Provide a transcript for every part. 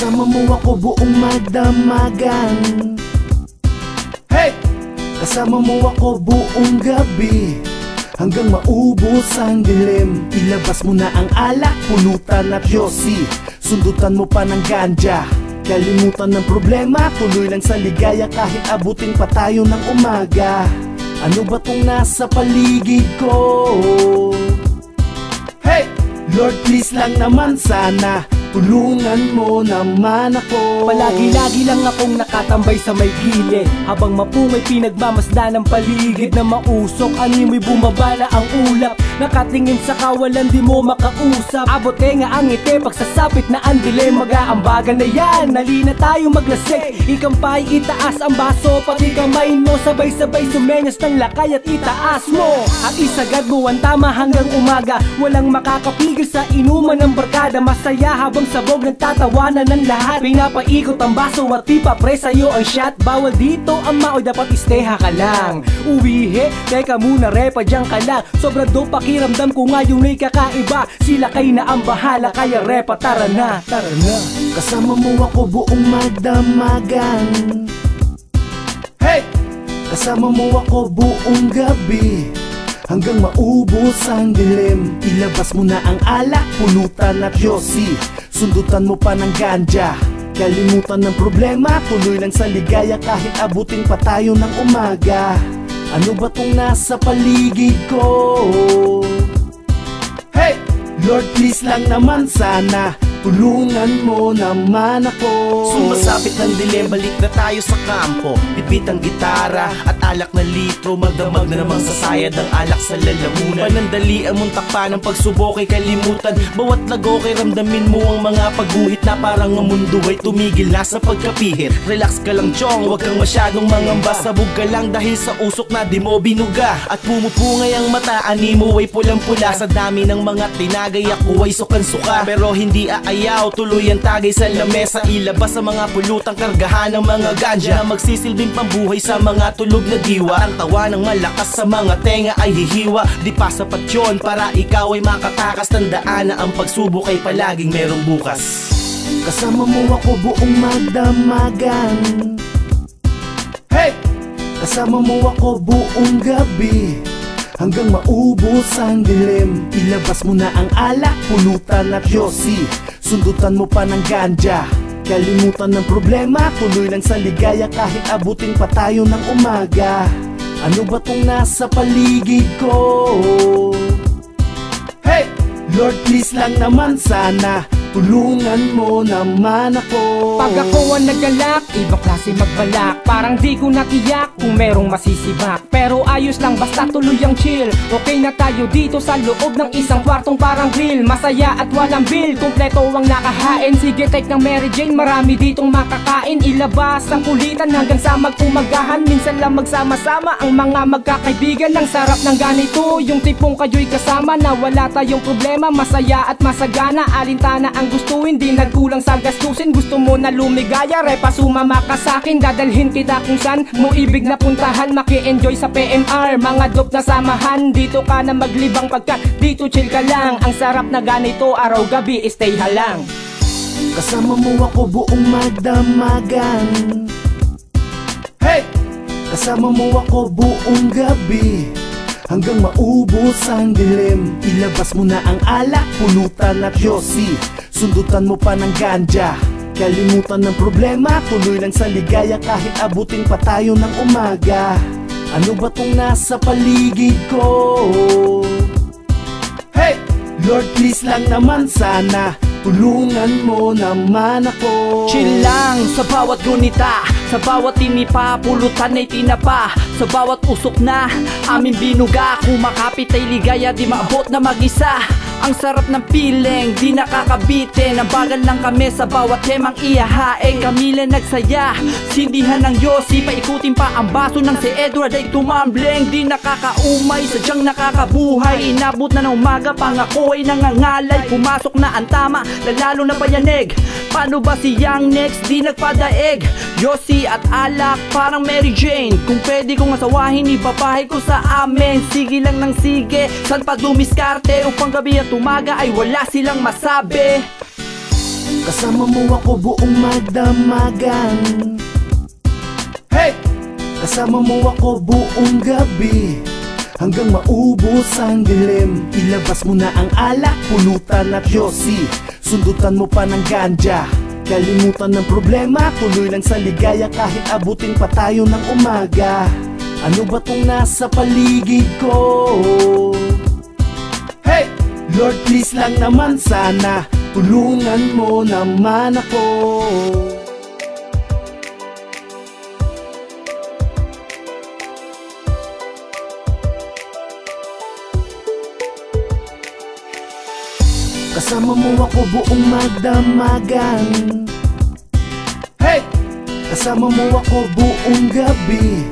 Kasama mo ako buong magdamagan. Hey! Kasama mo ako buong gabi, hanggang maubos ang dilim. Ilabas mo na ang alak, pulutan at yosi, sundutan mo pa ng ganja. Kalimutan ng problema, tuloy lang sa ligaya kahit abutin pa tayo ng umaga. Ano ba tong nasa paligid ko? Hey! Lord, please lang naman sana, tulungan mo naman ako. Palagi-lagi lang akong nakatambay sa may gilid, habang mapungay pinagmamasdan ng paligid na mausok. Animoy bumabala ang ulap, nakatingin sa kawalan di mo makausap. Abote nga ang ngiti pagsasapit na ang dilim. Mag-aambagan na yan, nali na tayo maglasik. Ikampay, itaas ang baso, pati kamay mo sabay-sabay sumenyas ng lakay at itaas mo. At isagad mo ang tama hanggang umaga, walang makakapigil sa inuman ng barkada. Masaya habang sabog nagtatawanan ng lahat, pinapaikot ang baso at pipa pre sa'yo ang shot. Bawal dito ang maoy, dapat isteha ka lang. Uwihe, teka muna repa dyan ka lang. Sobra do pakiramdam ko ngayon ay kakaiba. Sila kay na ang bahala, kaya repa tara na, tara na. Kasama mo ako buong magdamagan. Hey! Kasama mo ako buong gabi, hanggang maubos ang dilim. Ilabas mo na ang alak, pulutan at yosi, sundutan mo pa ng ganja. Kalimutan ng problema, tuloy lang sa ligaya kahit abutin pa tayo ng umaga. Ano ba tong nasa paligid ko? Hey! Lord, please lang naman sana, tulungan mo naman ako. Sumasapit ng dilim, balik na tayo sa kampo. Bitbit ang gitara at alak na litro, magdamag na namang sasayad ang alak sa lalamunan. Panandali ang muntak pa ng pagsubok ay kalimutan. Bawat lago kay ramdamin mo ang mga pagguhit na parang ang mundo ay tumigil na sa pagkapihit. Relax ka lang chong, wag kang masyadong mangamba. Sabog ka lang dahil sa usok na di mo binuga. At pumupungay ang mata, animo ay pulang-pula. Sa dami ng mga tinagay ako ay sukan-suka, pero hindi ayaw, tuloy ang tagay sa lamesa. Ilabas ang mga pulutang kargahan ng mga ganja na magsisilbing pambuhay sa mga tulog na diwa. Ang tawa ng malakas sa mga tenga ay hihiwa. Di pa sapat yun para ikaw ay makatakas. Tandaan na ang pagsubok ay palaging merong bukas. Kasama mo ako buong magdamagan. Hey! Kasama mo ako buong gabi, hanggang maubos ang dilim. Ilabas mo na ang alak, pulutan at yosi, sundutan mo pa ng ganja. Kalimutan ng problema, tuloy lang sa ligaya kahit abutin pa tayo ng umaga. Ano ba tong nasa paligid ko? Hey! Lord, please lang naman sana, tulungan mo naman ako. Pag ako ang nagalak, ibang klase magbalak. Parang di ko natiyak kung merong masisibak, pero ayos lang basta tuloy ang chill. Okay na tayo dito sa loob ng isang kwartong parang grill. Masaya at walang bill, kompleto ang nakahain. Sige take ng Mary Jane, marami ditong makakain. Ilabas ang kulitan hanggang sa magpumagahan. Minsan lang magsama-sama ang mga magkakaibigan. Ang sarap ng ganito, yung tipong kayo'y kasama na wala tayong problema. Masaya at masagana, alintana ang gustuin, di nagkulang sa gastusin. Gusto mo na lumigaya, repa sumama ka sa'kin. Dadalhin kita kung saan mo ibig na puntahan. Maki-enjoy sa PMR, mga dope na samahan. Dito ka na maglibang pagkat dito chill ka lang. Ang sarap na ganito, araw-gabi, stay halang. Kasama mo ako buong magdamagan. Hey! Kasama mo ako buong gabi, hanggang maubos ang dilim. Ilabas mo na ang alak, pulutan at yosi, sundutan mo pa ng ganja. Kalimutan ng problema, tuloy lang sa ligaya kahit abutin pa tayo ng umaga. Ano ba tong nasa paligid ko? Hey! Lord, please lang naman sana, tulungan mo naman ako. Chill lang sa bawat gunita, sa bawat tinipa, pulutan ay tinapa. Sa bawat usok na aming binuga, kumakapit ay ligaya, di maabot na mag-isa. Ang sarap ng feeling, di nakakabitin. Ang bagal lang kami sa bawat temang iyahain. Kami lang nagsaya, sindihan ng yosi, paikutin pa ang baso ng si Edward ay tumambling. Di nakakaumay, sadyang nakakabuhay. Inabot na ng umaga, pangako ay nangangalay. Pumasok na ang tama, lalalo na payanig. Paano ba si Young next, di nagpadaig? Yosi at alak, parang Mary Jane. Kung pwede kong asawahin, ibabahay ko sa amin. Sige lang ng sige, saan pa dumiskarte? Upang gabi at umaga ay wala silang masabi. Kasama mo ako buong magdamagan. Hey! Kasama mo ako buong gabi, hanggang maubos ang dilim. Ilabas mo na ang alak, pulutan at yosi, sundutan mo pa ng ganja. Kalimutan ng problema, tuloy lang sa ligaya kahit abutin pa tayo ng umaga. Ano ba tong nasa paligid ko? Hey! Lord, please lang naman sana, tulungan mo naman ako. Kasama mo ako buong magdamagan. Hey! Kasama mo ako buong gabi,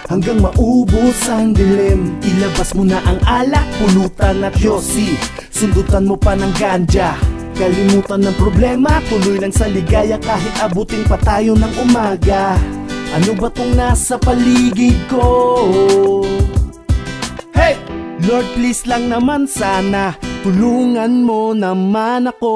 hanggang maubos ang dilim. Ilabas mo na ang alak, pulutan at yosi, sundutan mo pa ng ganja. Kalimutan ng problema, tuloy lang sa ligaya kahit abutin pa tayo ng umaga. Ano ba tong nasa paligid ko? Hey! Lord, please lang naman sana, tulungan mo naman ako.